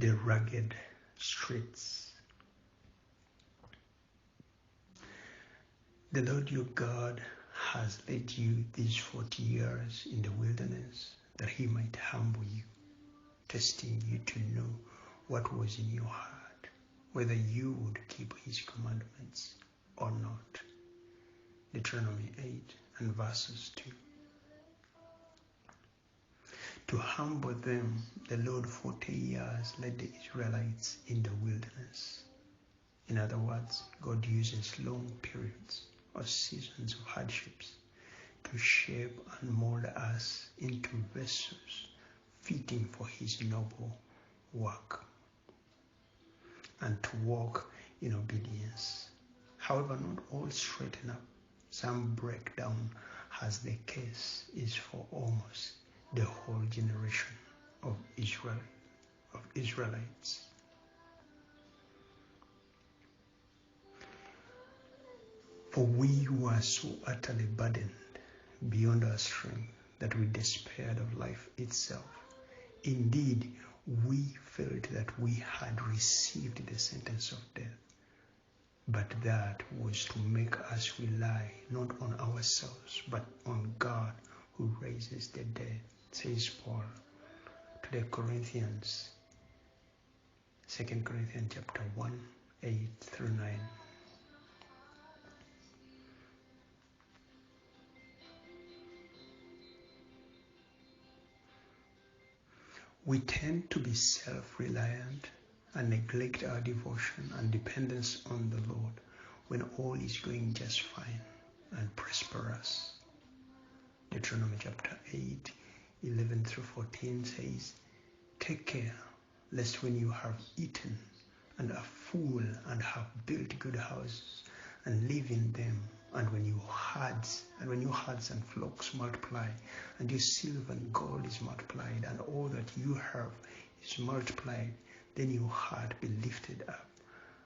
the rugged streets. The Lord your God has led you these 40 years in the wilderness, that he might humble you, testing you to know what was in your heart, whether you would keep his commandments or not. Deuteronomy 8 and verses 2. To humble them, the Lord 40 years led the Israelites in the wilderness. In other words, God uses long periods or seasons of hardships to shape and mold us into vessels fitting for his noble work and to walk in obedience. However, not all straighten up. Some break down, as the case is for almost the whole generation of Israelites. For we were so utterly burdened beyond our strength that we despaired of life itself. Indeed, we felt that we had received the sentence of death, but that was to make us rely not on ourselves, but on God who raises the dead, says Paul to the Corinthians, 2 Corinthians chapter 1, 8 through 9. We tend to be self-reliant and neglect our devotion and dependence on the Lord when all is going just fine and prosperous. Deuteronomy chapter 8, 11 through 14 says, "Take care, lest when you have eaten and are full and have built good houses and live in them, and when your herds and flocks multiply, and your silver and gold is multiplied, and all that you have is multiplied, then your heart be lifted up,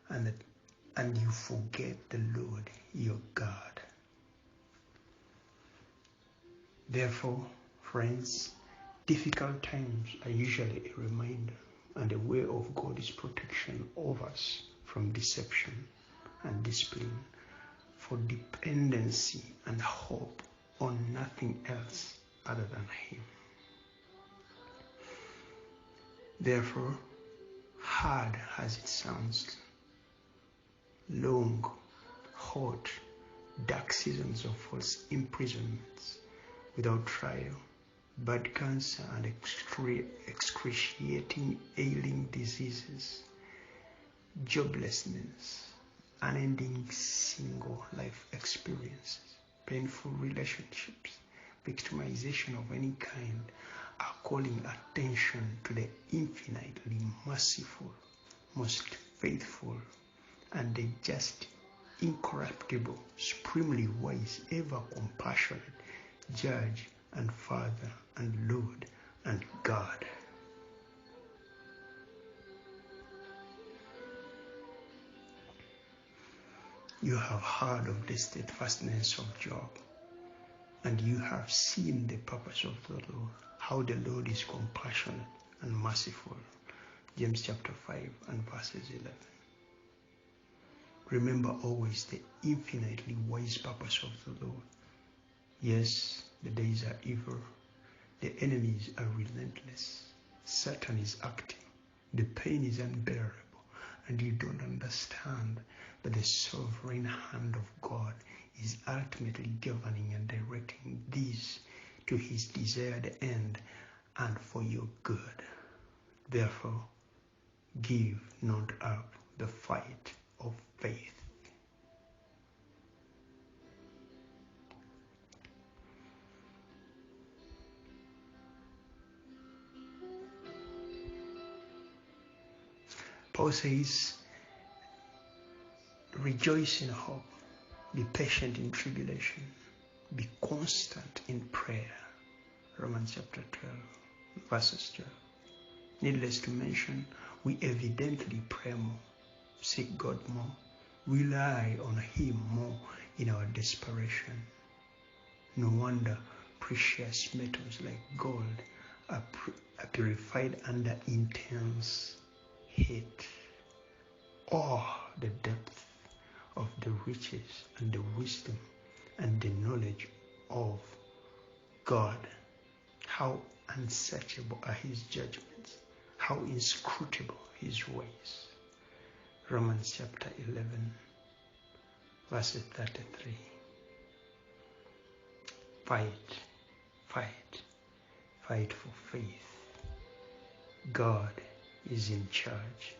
and you forget the Lord your God." Therefore, friends, difficult times are usually a reminder and a way of God's protection of us from deception and discipline, for dependency and hope on nothing else other than him. Therefore, hard as it sounds, long, hot, dark seasons of false imprisonments without trial, bad cancer and excruciating ailing diseases, joblessness, unending single life experiences, painful relationships, victimization of any kind are calling attention to the infinitely merciful, most faithful, and the just, incorruptible, supremely wise, ever compassionate, Judge and Father and Lord and God. You have heard of the steadfastness of Job, and you have seen the purpose of the Lord, how the Lord is compassionate and merciful. James chapter 5 and verses 11. Remember always the infinitely wise purpose of the Lord. Yes, the days are evil, the enemies are relentless, Satan is acting, the pain is unbearable, and you don't understand that the sovereign hand of God is ultimately governing and directing these to his desired end and for your good. Therefore, give not up the fight of faith. Paul says, rejoice in hope, be patient in tribulation, be constant in prayer. Romans chapter 12, verses 12. Needless to mention, we evidently pray more, seek God more, rely on him more in our desperation. No wonder precious metals like gold are purified under intense hate. Oh, the depth of the riches and the wisdom and the knowledge of God. How unsearchable are his judgments, how inscrutable his ways. Romans chapter 11, verse 33. Fight for faith. God is in charge.